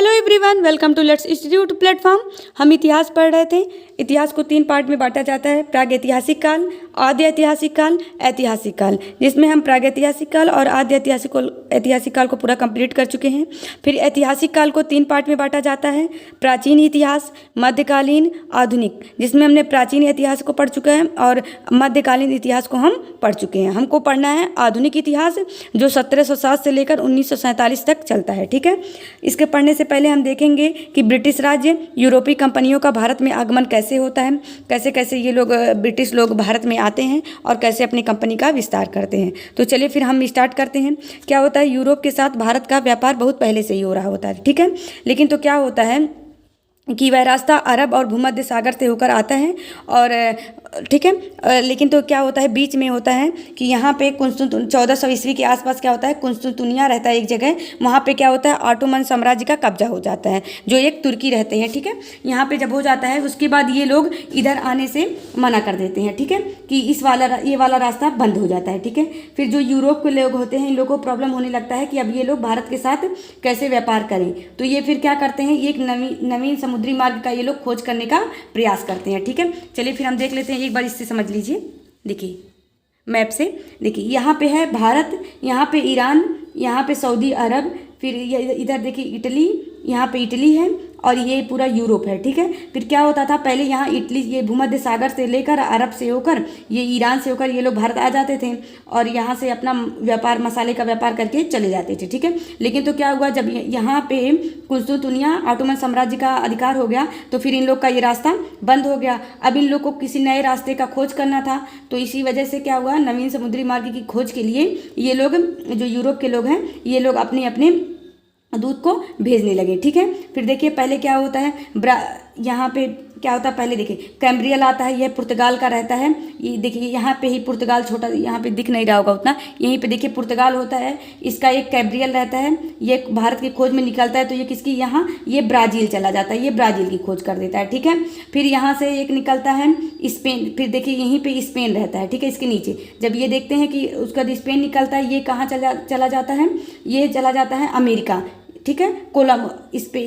Hello everyone, welcome to let's institute platform. हम इतिहास पढ़ रहे थे। इतिहास को 3 पार्ट में बांटा जाता है, प्रागैतिहासिक काल, आद्य ऐतिहासिक काल, ऐतिहासिक काल, जिसमें हम प्रागैतिहासिक काल और आद्य ऐतिहासिक काल को पूरा कंप्लीट कर चुके हैं। फिर ऐतिहासिक काल को 3 पार्ट में बांटा जाता है, प्राचीन इतिहास, मध्यकालीन, आधुनिक, जिसमें हमने प्राचीन इतिहास को पढ़ चुका है और मध्यकालीन इतिहास को हम पढ़ चुके हैं। हमको पढ़ना है आधुनिक इतिहास, जो 1707 से लेकर 1947 तक चलता है। ठीक है, इसके पढ़ने से पहले हम देखेंगे कि ब्रिटिश राज्य, यूरोपीय कंपनियों का भारत में आगमन कैसे होता है, कैसे कैसे ये लोग ब्रिटिश लोग भारत में आते हैं और कैसे अपनी कंपनी का विस्तार करते हैं। तो चलिए फिर हम स्टार्ट करते हैं। क्या होता है, यूरोप के साथ भारत का व्यापार बहुत पहले से ही हो रहा होता है। ठीक है, लेकिन तो क्या होता है कि वह रास्ता अरब और भूमध्य सागर से होकर आता है और ठीक है, लेकिन तो क्या होता है, बीच में होता है कि यहाँ पे 1400 ईस्वी के आसपास क्या होता है, कुंस्तुंतुनिया रहता है एक जगह, वहाँ पे क्या होता है, ऑटोमन साम्राज्य का कब्जा हो जाता है, जो एक तुर्की रहते हैं। ठीक है, यहाँ पे जब हो जाता है उसके बाद ये लोग इधर आने से मना कर देते हैं। ठीक है, कि ये वाला रास्ता बंद हो जाता है। ठीक है, फिर जो यूरोप के लोग होते हैं, इन लोगों को प्रॉब्लम होने लगता है कि अब ये लोग भारत के साथ कैसे व्यापार करें। तो ये फिर क्या करते हैं, एक नवीन समुद्री मार्ग का ये लोग खोज करने का प्रयास करते हैं। ठीक है, चलिए फिर हम देख लेते हैं, एक बार इससे समझ लीजिए। देखिए मैप से, देखिए यहाँ पे है भारत, यहाँ पे ईरान, यहाँ पे सऊदी अरब, फिर इधर देखिए इटली, यहाँ पे इटली है और ये पूरा यूरोप है। ठीक है, फिर क्या होता था, पहले यहाँ इटली, ये भूमध्य सागर से लेकर अरब से होकर, ये ईरान से होकर ये लोग भारत आ जाते थे और यहाँ से अपना व्यापार, मसाले का व्यापार करके चले जाते थे। ठीक है, लेकिन तो क्या हुआ, जब यहाँ पे कुंस्तुंतुनिया ऑटोमन साम्राज्य का अधिकार हो गया तो फिर इन लोग का ये रास्ता बंद हो गया। अब इन लोग को किसी नए रास्ते का खोज करना था, तो इसी वजह से क्या हुआ, नवीन समुद्री मार्ग की खोज के लिए ये लोग, जो यूरोप के लोग हैं, ये लोग अपने अपने दूध को भेजने लगे। ठीक है, फिर देखिए पहले क्या होता है, यहाँ पे क्या होता है, पहले देखिए कैम्ब्रियल आता है, यह पुर्तगाल का रहता है। ये देखिए यहाँ पे ही पुर्तगाल, छोटा यहाँ पे दिख नहीं रहा होगा उतना, यहीं पे देखिए पुर्तगाल होता है, इसका एक कैम्ब्रियल रहता है, ये भारत की खोज में निकलता है। तो ये किसकी, यहाँ ये ब्राज़ील चला जाता है, ये ब्राज़ील की खोज कर देता है। ठीक है, फिर यहाँ से एक निकलता है स्पेन, फिर देखिए यहीं पर स्पेन रहता है। ठीक है, इसके नीचे जब ये देखते हैं कि उसका स्पेन निकलता है, ये कहाँ चला जाता है, ये चला जाता है अमेरिका। ठीक है,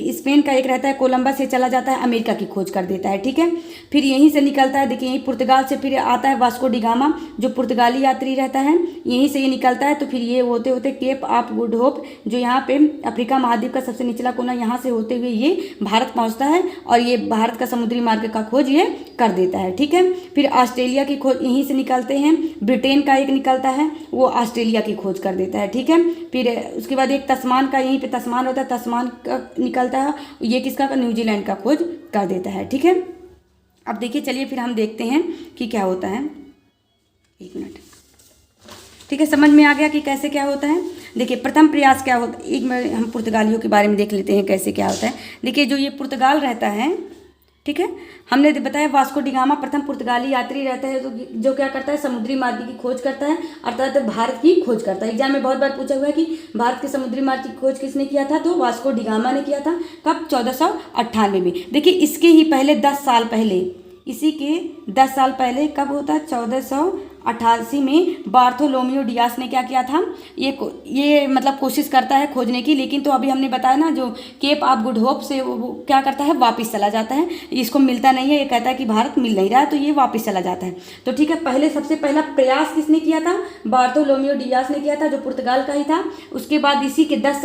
स्पेन का एक रहता है, कोलंबस से चला जाता है, अमेरिका की खोज कर देता है। ठीक है, फिर यहीं से निकलता है, देखिए यहीं पुर्तगाल से फिर आता है वास्को डी गामा, जो पुर्तगाली यात्री रहता है, यहीं से ये निकलता है। तो फिर ये होते होते केप ऑफ गुड होप, जो यहाँ पे अफ्रीका महाद्वीप का सबसे निचला कोना, यहाँ से होते हुए ये भारत पहुँचता है और ये भारत का समुद्री मार्ग का खोज ये कर देता है। ठीक है, फिर ऑस्ट्रेलिया की खोज यहीं से निकलते हैं, ब्रिटेन का एक निकलता है, वो ऑस्ट्रेलिया की खोज कर देता है। ठीक है, फिर उसके बाद एक तस्मान का, यहीं पे तस्मान होता है, तस्मान का निकलता है, ये किसका, न्यूजीलैंड का खोज कर देता है। ठीक है, अब देखिए चलिए फिर हम देखते हैं कि क्या होता है। 1 मिनट। ठीक है, समझ में आ गया कि कैसे क्या होता है। देखिए प्रथम प्रयास क्या होता है, एक मिनट हम पुर्तगालियों के बारे में देख लेते हैं कैसे क्या होता है। देखिए जो ये पुर्तगाल रहता है, ठीक है, हमने बताया वास्को डी गामा प्रथम पुर्तगाली यात्री रहता है, तो जो क्या करता है, समुद्री मार्ग की खोज करता है, अर्थात भारत की खोज करता है। एग्जाम में बहुत बार पूछा हुआ है कि भारत के समुद्री मार्ग की खोज किसने किया था, तो वास्को डी गामा ने किया था। कब, 1498 में। देखिए इसके ही पहले 10 साल पहले, इसी के 10 साल पहले कब होता है, 1488 में बार्थोलोमियो डियास ने क्या किया था, ये मतलब कोशिश करता है खोजने की, लेकिन तो अभी हमने बताया ना, जो केप ऑफ गुड होप से वो क्या करता है, वापस चला जाता है, इसको मिलता नहीं है, ये कहता है कि भारत मिल नहीं रहा है, तो ये वापस चला जाता है। तो ठीक है, पहले सबसे पहला प्रयास किसने किया था, बार्थोलोमियो डियास ने किया था, जो पुर्तगाल का ही था। उसके बाद इसी के 10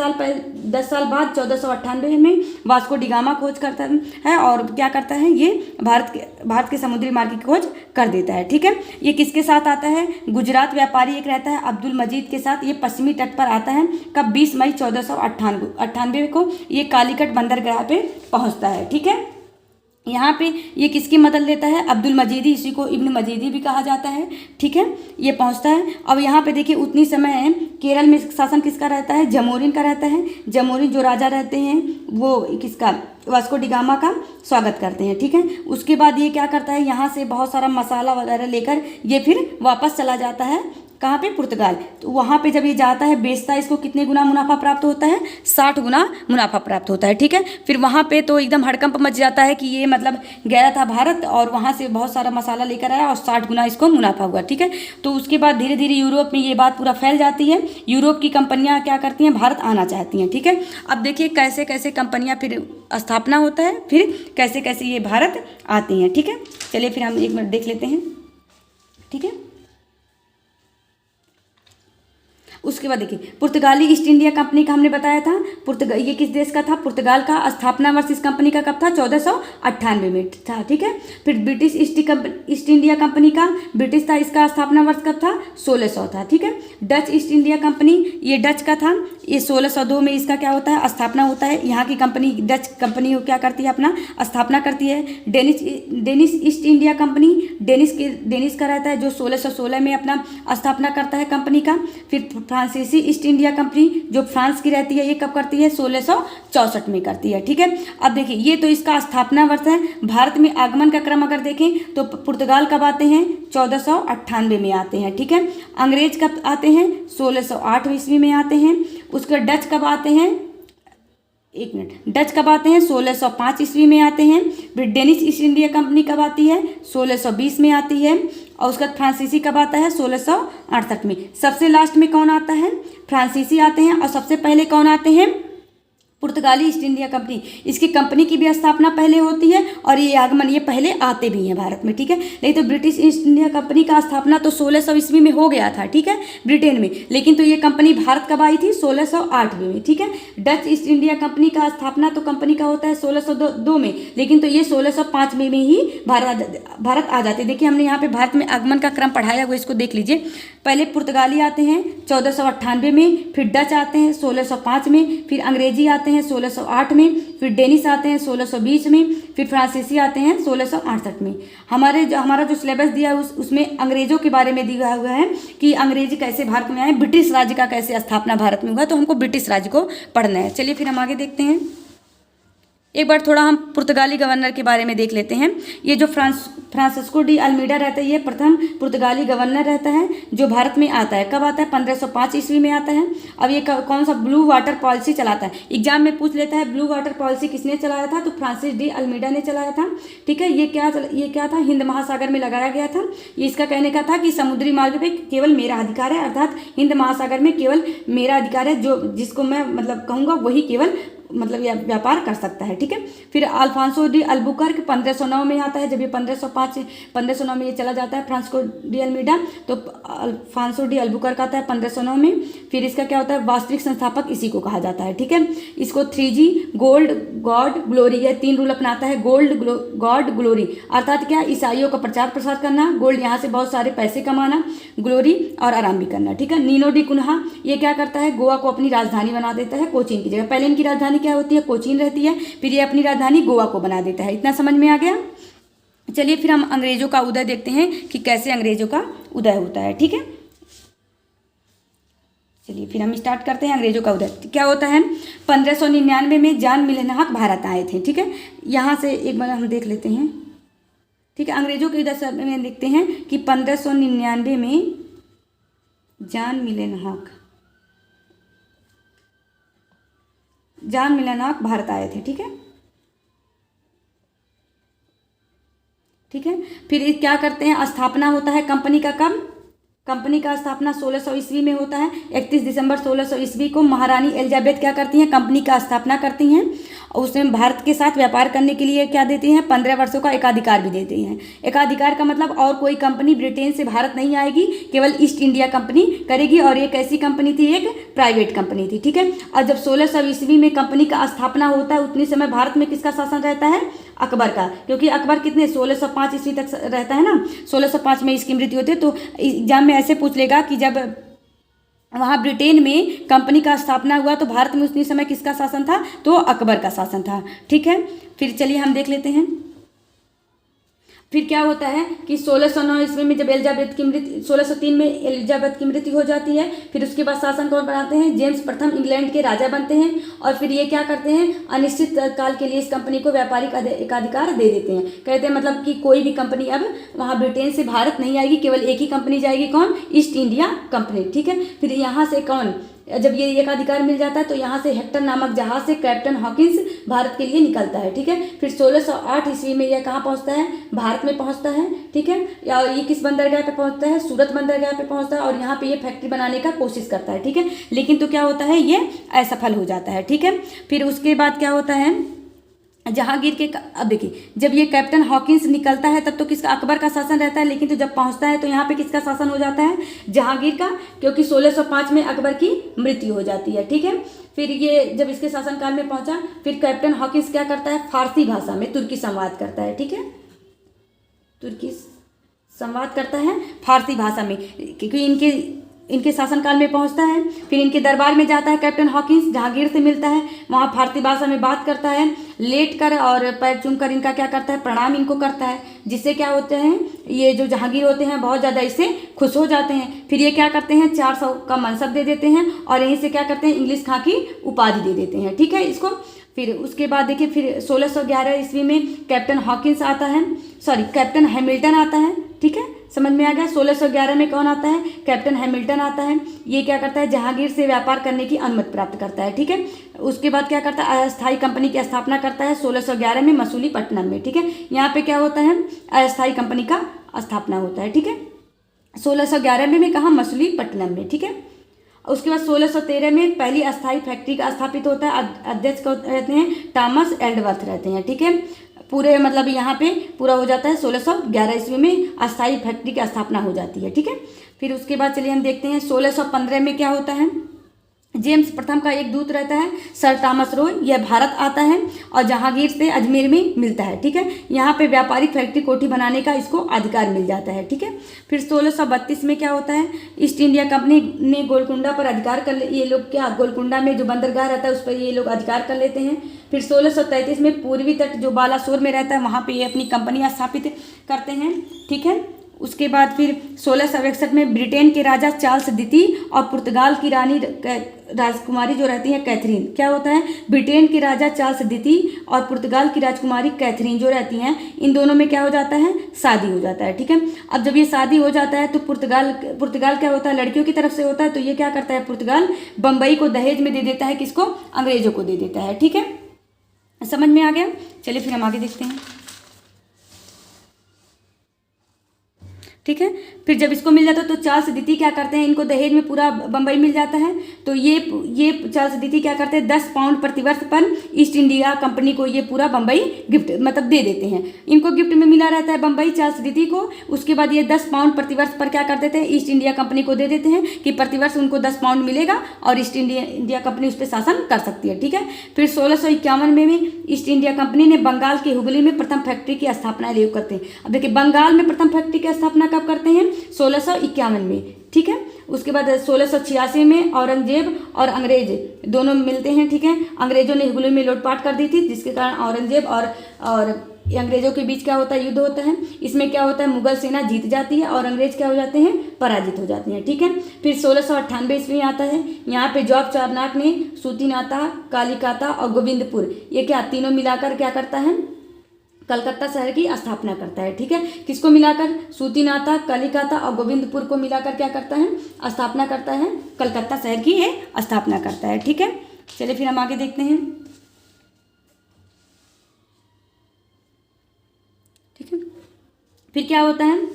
साल बाद 1498 में वास्को डी गामा खोज करता है और क्या करता है, ये भारत के समुद्री मार्ग की खोज कर देता है। ठीक है, ये किसके साथ आता है, गुजरात व्यापारी एक रहता है अब्दुल मजीद के साथ, ये पश्चिमी तट पर आता है। कब, 20 मई 1498 को ये कालीकट बंदरगाह पे पहुंचता है। ठीक है, यहाँ पे ये किसकी मदद लेता है, अब्दुल मजीदी, इसी को इब्न मजीदी भी कहा जाता है। ठीक है, ये पहुँचता है। अब यहाँ पे देखिए उतनी समय केरल में शासन किसका रहता है, जमोरिन का रहता है। जमोरिन जो राजा रहते हैं वो किसका, वास्को डी गामा का स्वागत करते हैं। ठीक है, उसके बाद ये क्या करता है, यहाँ से बहुत सारा मसाला वगैरह लेकर ये फिर वापस चला जाता है कहाँ पे? पुर्तगाल। तो वहाँ पे जब ये जाता है, बेचता है, इसको कितने गुना मुनाफा प्राप्त होता है? 60 गुना मुनाफा प्राप्त होता है। ठीक है, फिर वहाँ पे तो एकदम हड़कंप मच जाता है कि ये मतलब गया था भारत और वहाँ से बहुत सारा मसाला लेकर आया और 60 गुना इसको मुनाफा हुआ। ठीक है, तो उसके बाद धीरे धीरे यूरोप में ये बात पूरा फैल जाती है। यूरोप की कंपनियाँ क्या करती हैं? भारत आना चाहती हैं। ठीक है, अब देखिए कैसे कैसे कंपनियाँ फिर स्थापना होता है, फिर कैसे कैसे ये भारत आती हैं। ठीक है, चलिए फिर हम एक मिनट देख लेते हैं। ठीक है, उसके बाद देखिए पुर्तगाली ईस्ट इंडिया कंपनी का हमने बताया था। ये किस देश का था? पुर्तगाल का। स्थापना वर्ष इस कंपनी का कब था? 1498 में था। ठीक है, फिर ब्रिटिश ईस्ट इंडिया कंपनी का, ब्रिटिश था, इसका स्थापना वर्ष कब था? 1600 था। ठीक है, डच ईस्ट इंडिया कंपनी, ये डच का था, ये 1602 में इसका क्या होता है? स्थापना होता है। यहाँ की कंपनी, डच कंपनी क्या करती है? अपना स्थापना करती है। Danish east India company, Danish का रहता है, जो 1616 में अपना स्थापना करता है कंपनी का। फिर फ्रांसीसी ईस्ट इंडिया कंपनी, जो फ्रांस की रहती है, ये कब करती है? 1664 में करती है। ठीक है, अब देखिए ये तो इसका स्थापना वर्ष है। भारत में आगमन का क्रम अगर देखें तो पुर्तगाल कब आते हैं? 1498 में आते हैं। ठीक है, अंग्रेज कब आते हैं? 1608 ईस्वी में आते हैं। उसके डच कब आते हैं? एक मिनट, डच कब आते हैं? 1605 ईस्वी में आते हैं। फिर डेनिश ईस्ट इंडिया कंपनी कब आती है? 1620 में आती है। और उसके बाद फ्रांसीसी कब आता है? 1668 में। सबसे लास्ट में कौन आता है? फ्रांसीसी आते हैं। और सबसे पहले कौन आते हैं? पुर्तगाली ईस्ट इंडिया कंपनी। इसकी कंपनी की भी स्थापना पहले होती है और ये आगमन, ये पहले आते भी हैं भारत में। ठीक है, नहीं तो ब्रिटिश ईस्ट इंडिया कंपनी का स्थापना तो 1600 ईस्वी में हो गया था। ठीक है, ब्रिटेन में, लेकिन तो ये कंपनी भारत कब आई थी? 1608 में। ठीक है, डच ईस्ट इंडिया कंपनी का स्थापना तो कंपनी का होता है 1602 में, लेकिन तो ये 1605 में ही भारत आ जाते। देखिए हमने यहाँ पे भारत में आगमन का क्रम पढ़ाया हुआ, इसको देख लीजिए। पहले पुर्तगाली आते हैं 1498 में, फिर डच आते हैं 1605 में, फिर अंग्रेजी आते हैं 1608 में, फिर डेनिश आते हैं 1620 में, फिर फ्रांसीसी आते हैं 1668 में। हमारा जो सिलेबस दिया है उसमें अंग्रेजों के बारे में दिया हुआ है कि अंग्रेजी कैसे भारत में आए, ब्रिटिश राज्य का कैसे स्थापना भारत में हुआ, तो हमको ब्रिटिश राज्य को पढ़ना है। चलिए फिर हम आगे देखते हैं। एक बार थोड़ा हम पुर्तगाली गवर्नर के बारे में देख लेते हैं। ये जो फ्रांसिस्को डी अल्मीडा रहता है, ये प्रथम पुर्तगाली गवर्नर रहता है जो भारत में आता है। कब आता है? 1505 ईस्वी में आता है। अब ये कौन सा ब्लू वाटर पॉलिसी चलाता है? एग्जाम में पूछ लेता है ब्लू वाटर पॉलिसी किसने चलाया था, तो फ्रांसिस डी अल्मीडा ने चलाया था। ठीक है, ये क्या था? हिंद महासागर में लगाया गया था। ये इसका कहने का था कि समुद्री मार्ग पे केवल मेरा अधिकार है, अर्थात हिंद महासागर में केवल मेरा अधिकार है, जो जिसको मैं मतलब कहूँगा वही केवल मतलब यह व्यापार कर सकता है। ठीक है, फिर अल्फांसो डी अल्बुकर्क 1509 में आता है। जब ये 1509 में ये चला जाता है फ्रांसिस्को डी अल्मीडा, तो अल्फांसो डी अल्बुकर्क आता है 1509 में। फिर इसका क्या होता है? वास्तविक संस्थापक इसी को कहा जाता है। ठीक है, इसको 3G गोल्ड गॉड ग्लोरी, ये 3 रूल अपनाता है। गोल्ड गॉड ग्लोरी अर्थात क्या? ईसाइयों का प्रचार प्रसार करना, गोल्ड यहाँ से बहुत सारे पैसे कमाना, ग्लोरी और आराम भी करना। ठीक है, नीनो डी कुन्हा ये क्या करता है? गोवा को अपनी राजधानी बना देता है कोचीन की जगह। पहले इनकी राजधानी क्या होती है? कोचीन रहती है, फिर ये अपनी राजधानी गोवा को बना देता है। इतना समझ में आ गया? चलिए फिर हम अंग्रेजों का उदय देखते हैं कि कैसे अंग्रेजों का उदय होता है। ठीक है, चलिए फिर हम स्टार्ट करते हैं अंग्रेजों का उदय क्या होता है। 1599 में जॉन मिल्हनहक भारत आए थे। ठीक है, यहाँ से एक बार हम देख लेते हैं। ठीक है, अंग्रेजों के उदय में देखते हैं कि 1599 में जॉन मिल्हनहक भारत आए थे। ठीक है, फिर क्या करते हैं? स्थापना होता है कंपनी का कब? कंपनी का स्थापना 1600 ईस्वी में होता है। 31 दिसंबर 1600 ईस्वी को महारानी एलिजाबेथ क्या करती हैं? कंपनी का स्थापना करती हैं और उसमें भारत के साथ व्यापार करने के लिए क्या देती हैं? 15 वर्षों का एकाधिकार भी देती हैं। एकाधिकार का मतलब और कोई कंपनी ब्रिटेन से भारत नहीं आएगी, केवल ईस्ट इंडिया कंपनी करेगी। और एक ऐसी कंपनी थी, एक प्राइवेट कंपनी थी। ठीक है, और जब 1600 ईस्वी में कंपनी का स्थापना होता है, उतनी समय भारत में किसका शासन रहता है? अकबर का, क्योंकि अकबर कितने 1605 ईस्वी तक रहता है ना। 1605 में इसकी मृत्यु होती है। तो एग्जाम में ऐसे पूछ लेगा कि जब वहाँ ब्रिटेन में कंपनी का स्थापना हुआ तो भारत में उतनी समय किसका शासन था? तो अकबर का शासन था। ठीक है, फिर चलिए हम देख लेते हैं। फिर क्या होता है कि 1609 ईस्वी में जब एलिजाबेथ की मृत्यु 1603 में एलिजाबेथ की मृत्यु हो जाती है। फिर उसके बाद शासन कौन बनाते हैं? जेम्स प्रथम इंग्लैंड के राजा बनते हैं। और फिर ये क्या करते हैं? अनिश्चित काल के लिए इस कंपनी को व्यापारिक एकाधिकार दे देते हैं। कहते हैं मतलब कि कोई भी कंपनी अब वहाँ ब्रिटेन से भारत नहीं आएगी, केवल एक ही कंपनी जाएगी, कौन? East India company. ठीक है। फिर यहाँ से कौन, जब ये एकाधिकार मिल जाता है तो यहाँ से हेक्टर नामक जहाज से कैप्टन हॉकिंस भारत के लिए निकलता है। ठीक है। फिर 1608 ईस्वी में यह कहाँ पहुँचता है? भारत में पहुँचता है। ठीक है। या ये किस बंदरगाह पे पहुँचता है? सूरत बंदरगाह पे पहुँचता है और यहाँ पे ये फैक्ट्री बनाने का कोशिश करता है। ठीक है। लेकिन तो क्या होता है? ये असफल हो जाता है। ठीक है। फिर उसके बाद क्या होता है? जहांगीर के, अब देखिए जब ये कैप्टन हॉकिंस निकलता है तब तो किसका? अकबर का शासन रहता है। लेकिन तो जब पहुंचता है तो यहाँ पे किसका शासन हो जाता है? जहांगीर का, क्योंकि 1605 में अकबर की मृत्यु हो जाती है। ठीक है। फिर ये जब इसके शासनकाल में पहुंचा, फिर कैप्टन हॉकिंस क्या करता है? फारसी भाषा में तुर्की संवाद करता है। ठीक है। तुर्की संवाद करता है फारसी भाषा में, क्योंकि इनके शासनकाल में पहुंचता है। फिर इनके दरबार में जाता है कैप्टन हॉकिंस, जहांगीर से मिलता है, वहाँ फारसी भाषा में बात करता है, लेट कर और पैर चूम कर इनका क्या करता है? प्रणाम इनको करता है। जिससे क्या होते हैं? ये जो जहांगीर होते हैं बहुत ज़्यादा इससे खुश हो जाते हैं। फिर ये क्या करते हैं? 400 का मनसब दे देते हैं और यहीं से क्या करते हैं? इंग्लिश खां की उपाधि दे देते हैं। ठीक है इसको। फिर उसके बाद देखिए, फिर 1611 ईस्वी में कैप्टन हॉकिंस आता है, कैप्टन हैमिल्टन आता है। ठीक है, समझ में आ गया। 1611 में कौन आता है? कैप्टन हैमिल्टन आता है। ये क्या करता है? जहांगीर से व्यापार करने की अनुमति प्राप्त करता है। ठीक है। उसके बाद क्या करता है? अस्थायी कंपनी की स्थापना करता है 1611 में मसूलीपट्टनम में। ठीक है। यहाँ पे क्या होता है? अस्थायी कंपनी का स्थापना होता है। ठीक है। 1611 में कहा? मसूलीपट्टनम में। ठीक है। उसके बाद 1613 में पहली अस्थायी फैक्ट्री का स्थापित होता है। अध्यक्ष कौन रहते हैं? टॉमस एल्डवर्थ रहते हैं। ठीक है। पूरे मतलब यहाँ पे पूरा हो जाता है 1611 ईस्वी में अस्थायी फैक्ट्री की स्थापना हो जाती है। ठीक है। फिर उसके बाद चलिए हम देखते हैं 1615 में क्या होता है? जेम्स प्रथम का एक दूत रहता है सर टॉमस रॉय, यह भारत आता है और जहांगीर से अजमेर में मिलता है। ठीक है। यहाँ पे व्यापारिक फैक्ट्री कोठी बनाने का इसको अधिकार मिल जाता है। ठीक है। फिर 1632 में क्या होता है? ईस्ट इंडिया कंपनी ने गोलकुंडा पर अधिकार कर ये लोग क्या गोलकुंडा में जो बंदरगाह रहता है उस पर ये लोग अधिकार कर लेते हैं। फिर 1633 में पूर्वी तट जो बालासोर में रहता है वहाँ पर ये अपनी कंपनियाँ स्थापित करते हैं। ठीक है। उसके बाद फिर 1661 में ब्रिटेन के राजा चार्ल्स द्वितीय और पुर्तगाल की रानी राजकुमारी जो रहती है कैथरीन, क्या होता है? ब्रिटेन के राजा चार्ल्स द्वितीय और पुर्तगाल की राजकुमारी कैथरीन जो रहती हैं, इन दोनों में क्या हो जाता है? शादी हो जाता है। ठीक है। अब जब ये शादी हो जाता है तो पुर्तगाल क्या होता है? लड़कियों की तरफ से होता है। तो ये क्या करता है? पुर्तगाल बम्बई को दहेज में दे देता है। किसको? अंग्रेजों को दे देता है। ठीक है, समझ में आ गया। चलिए फिर हम आगे देखते हैं। ठीक है। फिर जब इसको मिल जाता है तो चार्ल्स द्वितीय क्या करते हैं? इनको दहेज में पूरा बम्बई मिल जाता है। तो ये चार्ल्स द्वितीय क्या करते हैं? 10 पाउंड प्रतिवर्ष पर ईस्ट इंडिया कंपनी को ये पूरा बम्बई गिफ्ट मतलब दे देते हैं। इनको गिफ्ट में मिला रहता है बम्बई चार्ल्स द्वितीय को। उसके बाद ये 10 पाउंड प्रतिवर्ष पर क्या कर देते हैं? ईस्ट इंडिया कंपनी को दे देते हैं कि प्रतिवर्ष उनको 10 पाउंड मिलेगा और ईस्ट इंडिया कंपनी उस पर शासन कर सकती है। ठीक है। फिर 1651 में ईस्ट इंडिया कंपनी ने बंगाल के हुगली में प्रथम फैक्ट्री की स्थापना करते हैं। अब देखिए बंगाल में प्रथम फैक्ट्री की स्थापना कब करते हैं? 1651 में। ठीक है। उसके बाद 1686 में औरंगजेब और अंग्रेज दोनों मिलते हैं। ठीक है। अंग्रेजों ने हुगली में लूटपाट कर दी थी, जिसके कारण औरंगजेब और अंग्रेजों के बीच क्या होता है? युद्ध होता है। इसमें क्या होता है? मुगल सेना जीत जाती है और अंग्रेज क्या हो जाते हैं? पराजित हो जाते हैं। ठीक है। फिर 1698 ईस्वी में आता है। यहाँ पे जॉब चारनाक ने सूतीनाथा, कालिकाता और गोविंदपुर ये क्या तीनों मिलाकर क्या करता है? कलकत्ता शहर की स्थापना करता है। ठीक है। किसको मिलाकर? सूतीनाथा, कलिकाता और गोविंदपुर को मिलाकर क्या करता है? स्थापना करता है। कलकत्ता शहर की ये स्थापना करता है। ठीक है। चलिए फिर हम आगे देखते हैं। ठीक है। फिर क्या होता है?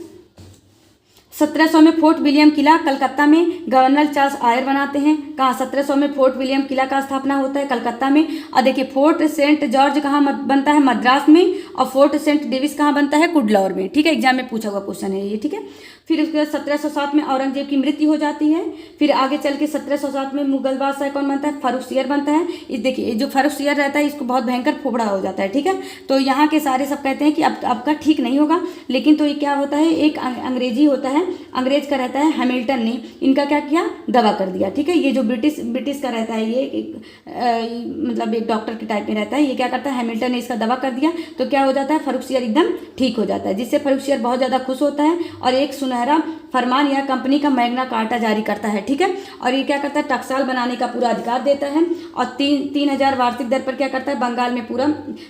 1700 में फोर्ट विलियम किला कलकत्ता में गवर्नर चार्ल्स आयर बनाते हैं। कहाँ? 1700 में फोर्ट विलियम किला का स्थापना होता है कलकत्ता में। और देखिए फोर्ट सेंट जॉर्ज कहाँ बनता है? मद्रास में। और फोर्ट सेंट डेविस कहाँ बनता है? कुडलौर में। ठीक है, एग्जाम में पूछा हुआ क्वेश्चन है ये। ठीक है। फिर उसके बाद 1707 में औरंगजेब की मृत्यु हो जाती है। फिर आगे चल के 1707 में मुगल बादशाह कौन बनता है, फर्रुखसियर बनता है। इस देखिए जो फर्रुखसियर रहता है इसको बहुत भयंकर फोफड़ा हो जाता है, ठीक है। तो यहाँ के सारे सब कहते हैं कि अब आपका ठीक नहीं होगा, लेकिन तो ये क्या होता है, एक अंग्रेजी होता है, अंग्रेज का रहता है हैमिल्टन ने इनका क्या किया, दवा कर दिया, ठीक है। ये जो ब्रिटिश का रहता है, ये मतलब एक डॉक्टर के टाइप में रहता है, ये क्या करता है, हैमिल्टन ने इसका दवा कर दिया तो क्या हो जाता है, फर्रुखसियर एकदम ठीक हो जाता है, जिससे फर्रुखसियर बहुत ज़्यादा खुश होता है और एक सुनहरा फरमान या कंपनी का मैग्ना कार्टा जारी करता है, ठीक है। और ये क्या करता है, टकसाल बनाने का पूरा अधिकार देता है और 3000 वार्षिक दर पर क्या करता है, बंगाल में पूरा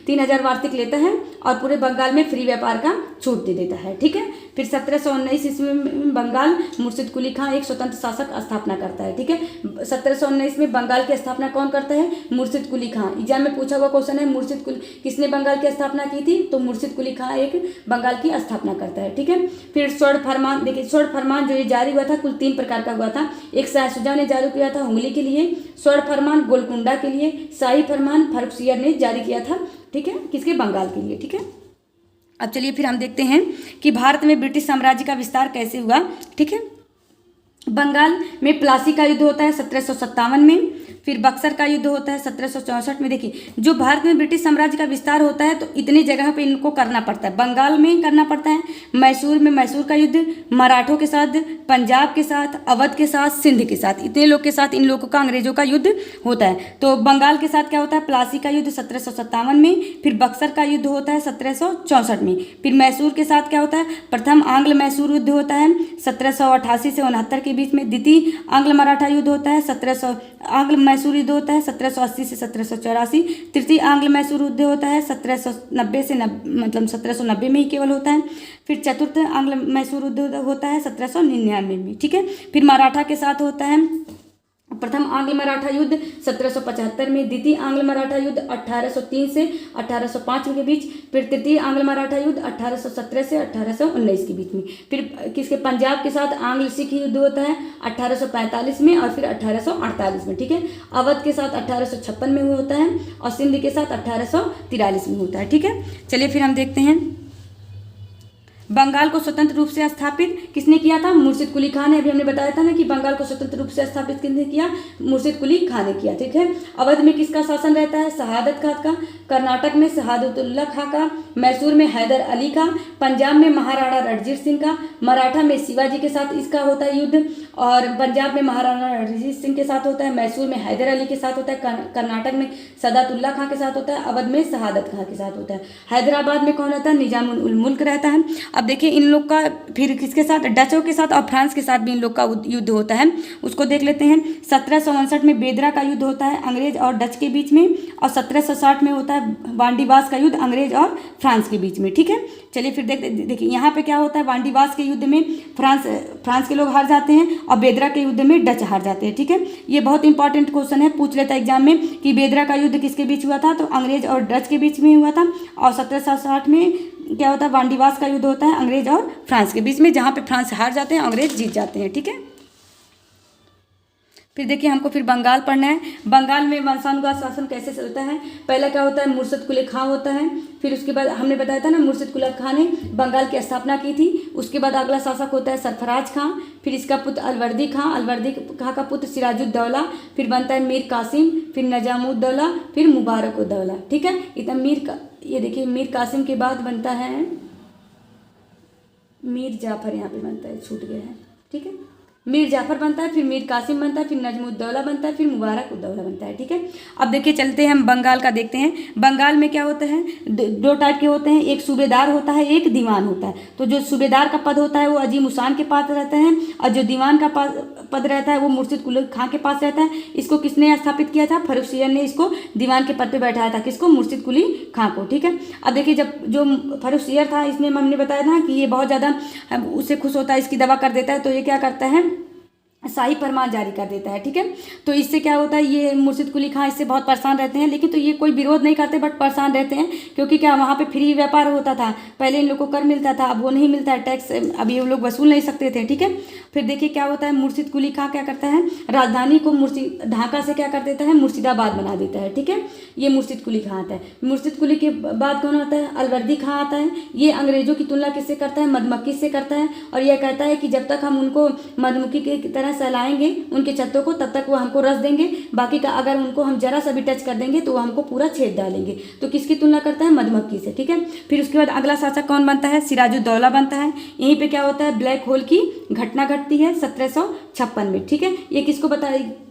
3000 वार्षिक लेता है और पूरे बंगाल में फ्री व्यापार का छूट दे देता है, ठीक है। फिर 1719 ईस्वी में बंगाल मुर्शिद कुली खां एक स्वतंत्र शासक स्थापना करता है, ठीक है। 1719 में बंगाल की स्थापना कौन करता है, मुर्शिद कुली खां। एग्जाम में पूछा हुआ क्वेश्चन है, मुर्शिद कुली किसने बंगाल की स्थापना की थी, तो मुर्शिद कुली खां एक बंगाल की स्थापना करता है, ठीक है। फिर स्वर्ण फरमान, देखिए स्वर्ण फरमान जो ये जारी हुआ था कुल 3 प्रकार का हुआ था। एक शाह शुजा ने जारी किया था हुगली के लिए, स्वर्ण फरमान गोलकुंडा के लिए, शाही फरमान फर्रुखसियर ने जारी किया था, ठीक है, किसके, बंगाल के लिए, ठीक है। अब चलिए फिर हम देखते हैं कि भारत में ब्रिटिश साम्राज्य का विस्तार कैसे हुआ, ठीक है। बंगाल में प्लासी का युद्ध होता है 1757 में, फिर बक्सर का युद्ध होता है 1764 में। देखिए जो भारत में ब्रिटिश साम्राज्य का विस्तार होता है तो इतनी जगह पे इनको करना पड़ता है, बंगाल में करना पड़ता है, मैसूर में मैसूर का युद्ध, मराठों के साथ, पंजाब के साथ, अवध के साथ, सिंध के साथ, इतने लोग के साथ इन लोगों का अंग्रेजों का युद्ध होता है। तो बंगाल के साथ क्या होता है, प्लासी का युद्ध 1757 में, फिर बक्सर का युद्ध होता है 1764 में, फिर मैसूर के साथ क्या होता है, प्रथम आंग्ल मैसूर युद्ध होता है 1788 से 69 के बीच में, द्वितीय आंग्ल मराठा युद्ध होता है 1700 आंग्ल मैसूर युद्ध होता है 1780 से 1784, तृतीय आंग्ल मैसूर युद्ध होता है 1790 से मतलब 1790 में ही केवल होता है, फिर चतुर्थ आंग्ल मैसूर युद्ध होता है 1799 में, ठीक है। फिर मराठा के साथ होता है प्रथम आंग्ल मराठा युद्ध 1775 में, द्वितीय आंग्ल मराठा युद्ध 1803 से 1805 के बीच, फिर तृतीय आंग्ल मराठा युद्ध 1817 से 1819 के बीच में, फिर किसके, पंजाब के साथ आंग्ल सिख युद्ध होता है 1845 में और फिर 1848 में, ठीक है। अवध के साथ 1856 में होता है और सिंध के साथ 1843 में होता है, ठीक है। चलिए फिर हम देखते हैं बंगाल को स्वतंत्र रूप से स्थापित किसने किया था, मुर्शिद कुली खां ने। अभी हमने बताया था ना कि बंगाल को स्वतंत्र रूप से स्थापित किसने किया, मुर्शिद कुली खां ने किया, ठीक है। अवध में किसका शासन रहता है, शहादत खां का, कर्नाटक में शहादतुल्लाह खां का, मैसूर में हैदर अली खां, पंजाब में महाराणा रणजीत सिंह का, मराठा में शिवाजी के साथ इसका होता है युद्ध और पंजाब में महाराणा रणजीत सिंह के साथ होता है, मैसूर में हैदर अली के साथ होता है, कर्नाटक में शहादतुल्लाह खां के साथ होता है, अवध में शहादत खां के साथ होता है, हैदराबाद में कौन रहता है, निजामुल उल मुल्क रहता है। अब देखिए इन लोग का फिर किसके साथ, डचों के साथ और फ्रांस के साथ भी इन लोग का युद्ध होता है, उसको देख लेते हैं। 1759 में बेदरा का युद्ध होता है अंग्रेज और डच के बीच में और 1760 में होता है वांडीवास का युद्ध अंग्रेज और फ्रांस के बीच में, ठीक है। चलिए फिर देखिए यहाँ पे क्या होता है, वांडीवास के युद्ध में फ्रांस के लोग हार जाते हैं और बेदरा के युद्ध में डच हार जाते हैं, ठीक है। ये बहुत इंपॉर्टेंट क्वेश्चन है, पूछ लेता है एग्जाम में कि बेदरा का युद्ध किसके बीच हुआ था, तो अंग्रेज और डच के बीच में हुआ था और 1760 में क्या होता है, वांडीवास का युद्ध होता है अंग्रेज और फ्रांस के बीच में, जहाँ पे फ्रांस हार जाते हैं अंग्रेज जीत जाते हैं, ठीक है। फिर देखिए हमको फिर बंगाल पढ़ना है। बंगाल में वंशानुगत शासन कैसे चलता है, पहला क्या होता है, मुर्शिद कुली खां होता है, फिर उसके बाद हमने बताया था ना मुर्शिद कुली खां ने बंगाल की स्थापना की थी। उसके बाद अगला शासक होता है सरफराज खां, फिर इसका पुत्र अलवर्दी खां का पुत्र सिराजुद्दौला, फिर बनता है मीर कासिम, फिर नजामुद्दौला, फिर मुबारकुद्दौला, ठीक है। इतना ये देखिए मीर कासिम के बाद बनता है मीर जाफर, यहाँ पे बनता है, छूट गया है, ठीक है। मीर जाफर बनता है, फिर मीर कासिम बनता है, फिर नजमुद्दौला बनता है, फिर मुबारकुद्दौला बनता है, ठीक है। अब देखिए चलते हैं हम बंगाल का देखते हैं। बंगाल में क्या होता है, दो टाइप के होते हैं, एक सूबेदार होता है, एक दीवान होता है। तो जो सूबेदार का पद होता है वो अजीम उसान के पास रहता है और जो दीवान का पद रहता है वो मुर्शिद कुली खां के पास रहता है। इसको किसने स्थापित किया था, फर्रुखसियर ने इसको दीवान के पद पर बैठाया था, किसको, मुर्शिद कुली खां को, ठीक है। अब देखिए जब जो फर्रुखसियर था इसमें हमने बताया था कि ये बहुत ज़्यादा उससे खुश होता है, इसकी दवा कर देता है, तो ये क्या करता है, शाही फरमान जारी कर देता है। ठीक है, तो इससे क्या होता है, ये मुर्शिद कुली खां इससे बहुत परेशान रहते हैं, लेकिन तो ये कोई विरोध नहीं करते बट परेशान रहते हैं, क्योंकि क्या वहाँ पे फ्री व्यापार होता था, पहले इन लोगों को कर मिलता था, अब वो नहीं मिलता है, टैक्स अब ये लोग वसूल नहीं सकते थे। ठीक है, फिर देखिए क्या होता है, मुर्शिद कुली खां क्या करता है, राजधानी को ढाका से क्या कर देता है, मुर्शिदाबाद बना देता है। ठीक है, ये मुर्शिद कुली खां आता है। मुर्शिद कुली के बाद कौन आता है, अलवर्दी खां आता है। ये अंग्रेजों की तुलना किससे करता है, मधुमक्खी से करता है, और यह कहता है कि जब तक हम उनको मधुमक्खी की तरह सहलाएंगे उनके छत्तों को, तब तक वो हमको रस देंगे, बाकी का अगर उनको हम जरा सा भी टच कर देंगे तो वो हमको पूरा छेद डालेंगे। तो किसकी तुलना करता है, मधुमक्खी से। ठीक है, फिर उसके बाद अगला शासक कौन बनता है, सिराजुद्दौला बनता है। यहीं पे क्या होता है, ब्लैक होल की घटना घटती है 1756 में। ठीक है, ये किसको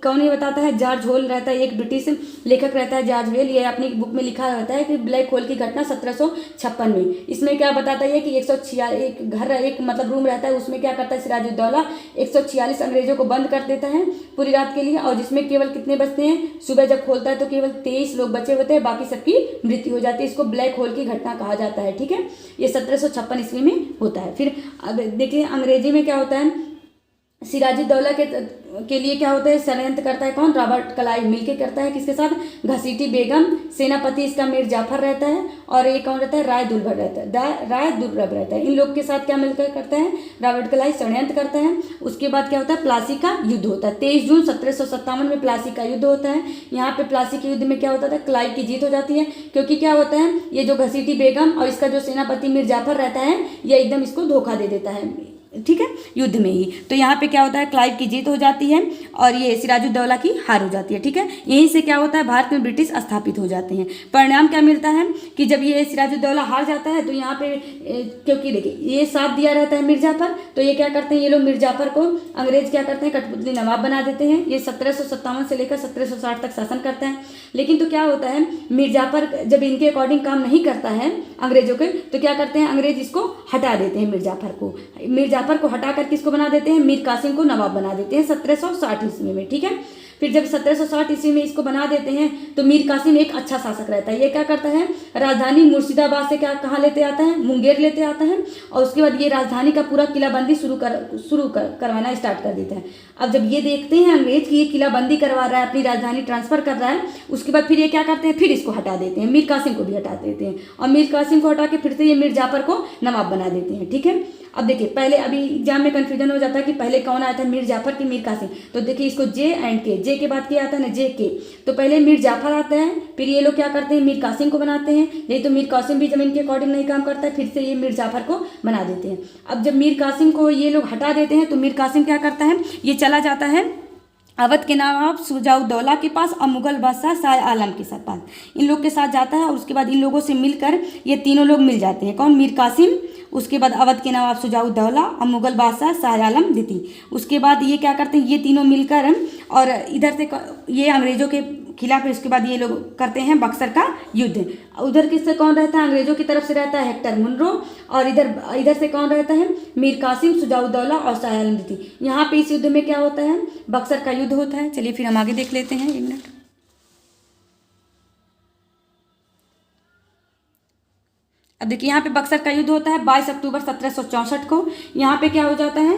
कौन ये बताता है, जॉर्ज हॉल रहता है, एक ब्रिटिश लेखक रहता है जॉर्ज हॉल, ये अपनी बुक में लिखा रहता है कि ब्लैक होल की घटना 1756 में। इसमें क्या बताता है कि 146 एक घर, एक मतलब रूम रहता है, उसमें क्या करता है सिराजुद्दौला 146 अंग्रेजों को बंद कर देता है पूरी रात के लिए, और जिसमें केवल कितने बचते हैं, सुबह जब खोलता है तो केवल 23 लोग बचे होते हैं, बाकी सबकी मृत्यु हो जाती है। इसको ब्लैक होल की घटना कहा जाता है। ठीक है, ये 1756 ईस्वी में होता है। फिर अब देखिए अंग्रेजी में क्या होता है, सिराजुद्दौला के लिए क्या होता है, षड्यंत्र करता है कौन, रॉबर्ट क्लाइव मिलके करता है, किसके साथ, घसीटी बेगम, सेनापति इसका मीर जाफर रहता है, और ये कौन रहता है, राय दुर्लभ रहता है, राय दुर्लभ रहता है। इन लोग के साथ क्या मिलकर करता है, रॉबर्ट क्लाइव षड्यंत्र करता है। उसके बाद क्या होता है, प्लासी का युद्ध होता है। 23 जून 1757 में प्लासी का युद्ध होता है। यहाँ पे प्लासी के युद्ध में क्या होता था, क्लाइव की जीत हो जाती है, क्योंकि क्या होता है, ये जो घसीटी बेगम और इसका जो सेनापति मीर जाफर रहता है, ये एकदम इसको धोखा दे देता है। ठीक है, युद्ध में ही। तो यहाँ पे क्या होता है, क्लाइव की जीत हो जाती है और ये सिराजुद्दौला की हार हो जाती है। ठीक है, यहीं से क्या होता है, भारत में ब्रिटिश स्थापित हो जाते हैं। परिणाम क्या मिलता है कि जब ये सिराजुद्दौला हार जाता है तो यहाँ पे क्योंकि देखिए ये साथ दिया रहता है मिर्जाफर, तो ये क्या करते हैं, ये लोग मिर्जाफर को अंग्रेज क्या करते हैं, कठपुतली नवाब बना देते हैं। ये 1757 से लेकर 1760 तक शासन करते हैं। लेकिन तो क्या होता है, मिर्जाफर जब इनके अकॉर्डिंग काम नहीं करता है अंग्रेजों के, तो क्या करते हैं, अंग्रेज इसको हटा देते हैं, मिर्जाफर को हटाकर किसको बना देते हैं, मीर कासिम को नवाब बना देते हैं 1760 ईस्वी में। ठीक है, फिर जब 1760 ईस्वी में इसको बना देते हैं तो मीर कासिम एक अच्छा शासक रहता है। ये क्या करता है, राजधानी मुर्शिदाबाद से क्या कहाँ लेते आता है, मुंगेर लेते आता है, और उसके बाद ये राजधानी का पूरा किलाबंदी करवाना स्टार्ट कर देता है। अब जब ये देखते हैं अंग्रेज की ये किलाबंदी करवा रहा है, अपनी राजधानी ट्रांसफर कर रहा है, उसके बाद फिर ये क्या करते हैं, फिर इसको हटा देते हैं, मीर कासिम को भी हटा देते हैं, और मीर कासिम को हटा के फिर से ये मीर जाफर को नवाब बना देते हैं। ठीक है, अब देखिए पहले अभी एग्जाम में कंफ्यूजन हो जाता है कि पहले कौन आया था, मीर जाफर की मीर कासिम। तो देखिए इसको जे एंड के, जे के बाद क्या आता है ना, जे के। तो पहले मीर जाफर आता है, फिर ये लोग क्या करते हैं, मीर कासिम को बनाते हैं। नहीं तो मीर कासिम भी जब इनके अकॉर्डिंग नहीं काम करता है, फिर से ये मीर जाफर को बना देते हैं। अब जब मीर कासिम को ये लोग हटा देते हैं तो मीर कासिम क्या करता है, ये चला जाता है अवध के नवाब शुजाउद्दौला के पास और मुगल बादशाह शाह आलम के साथ पास, इन लोग के साथ जाता है। और उसके बाद इन लोगों से मिलकर ये तीनों लोग मिल जाते हैं, कौन, मीर कासिम, उसके बाद अवध के नवाब शुजाउद्दौला और मुगल बादशाह शाह आलम द्वितीय। उसके बाद ये क्या करते हैं, ये तीनों मिलकर और इधर से ये अंग्रेजों के खिलाफ, उसके बाद ये लोग करते हैं बक्सर का युद्ध। उधर किससे कौन रहता है, अंग्रेजों की तरफ से रहता है हेक्टर मुनरो, और इधर से कौन रहता है, मीर कासिम, शुजाउद्दौला और शाह आलम द्वितीय। यहाँ पे इस युद्ध में क्या होता है, बक्सर का युद्ध होता है। चलिए फिर हम आगे देख लेते हैं, 1 मिनट। अब देखिए यहाँ पे बक्सर का युद्ध होता है 22 अक्टूबर 1764 को। यहाँ पे क्या हो जाता है,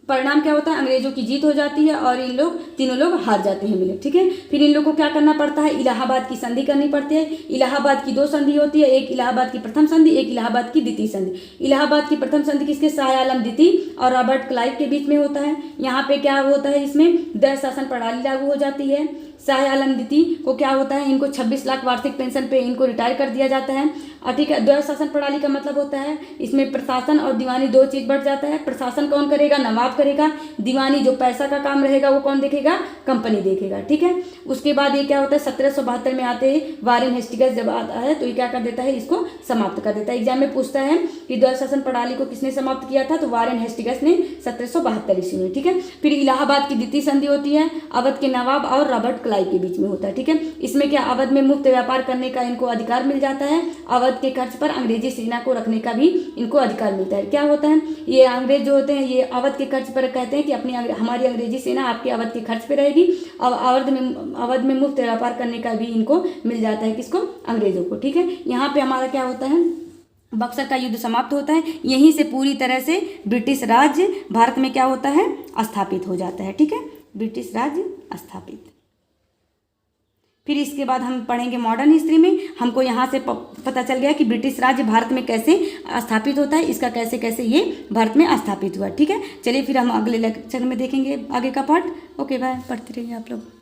परिणाम क्या होता है, अंग्रेजों की जीत हो जाती है और इन लोग तीनों लोग हार जाते हैं मिले। ठीक है, फिर इन लोगों को क्या करना पड़ता है, इलाहाबाद की संधि करनी पड़ती है। इलाहाबाद की 2 संधि होती है, एक इलाहाबाद की प्रथम संधि, एक इलाहाबाद की द्वितीय संधि। इलाहाबाद की प्रथम संधि किसके, शाह आलम द्वितीय और रॉबर्ट क्लाइव के बीच में होता है। यहाँ पे क्या होता है, इसमें द्वैध शासन प्रणाली लागू हो जाती है। शाह आलम द्वितीय को क्या होता है, इनको 26 लाख वार्षिक पेंशन पे इनको रिटायर कर दिया जाता है। और ठीक है, द्वैध शासन प्रणाली का मतलब होता है इसमें प्रशासन और दीवानी 2 चीज बढ़ जाता है। प्रशासन कौन करेगा, नवाब करेगा। दीवानी जो पैसा का काम रहेगा वो कौन देखेगा, कंपनी देखेगा। ठीक है, उसके बाद ये क्या होता है, 1772 में आते ही वारेन हेस्टिंग्स जब आता है तो ये क्या कर देता है, इसको समाप्त कर देता है। एग्जाम में पूछता है कि द्वैध शासन प्रणाली को किसने समाप्त किया था, तो वारेन हेस्टिंग्स ने 1772 ईस्वी में। ठीक है, फिर इलाहाबाद की द्वितीय संधि होती है, अवध के नवाब और रॉबर्ट क्लाइव के बीच में होता है। ठीक है, इसमें क्या, अवध में मुफ्त व्यापार करने का इनको अधिकार मिल जाता है। अवध के खर्च पर अंग्रेजी सेना को रखने का भी इनको अधिकार मिलता है। क्या होता है, ये अंग्रेज जो होते हैं ये अवध के खर्च पर कहते हैं कि हमारी अंग्रेजी सेना आपके अवध के खर्च पे रहेगी, और अवध में मुफ्त व्यापार करने का भी इनको मिल जाता है, किसको, अंग्रेजों को। ठीक है, यहाँ पे हमारा क्या होता है, बक्सर का युद्ध समाप्त होता है, यहीं से पूरी तरह से ब्रिटिश राज्य भारत में क्या होता है, स्थापित हो जाता है। ठीक है, ब्रिटिश राज्य स्थापित। फिर इसके बाद हम पढ़ेंगे मॉडर्न हिस्ट्री में। हमको यहाँ से पता चल गया कि ब्रिटिश राज्य भारत में कैसे स्थापित होता है, इसका कैसे कैसे ये भारत में स्थापित हुआ। ठीक है, चलिए फिर हम अगले लेक्चर में देखेंगे आगे का पार्ट। ओके बाय, पढ़ते रहिए आप लोग।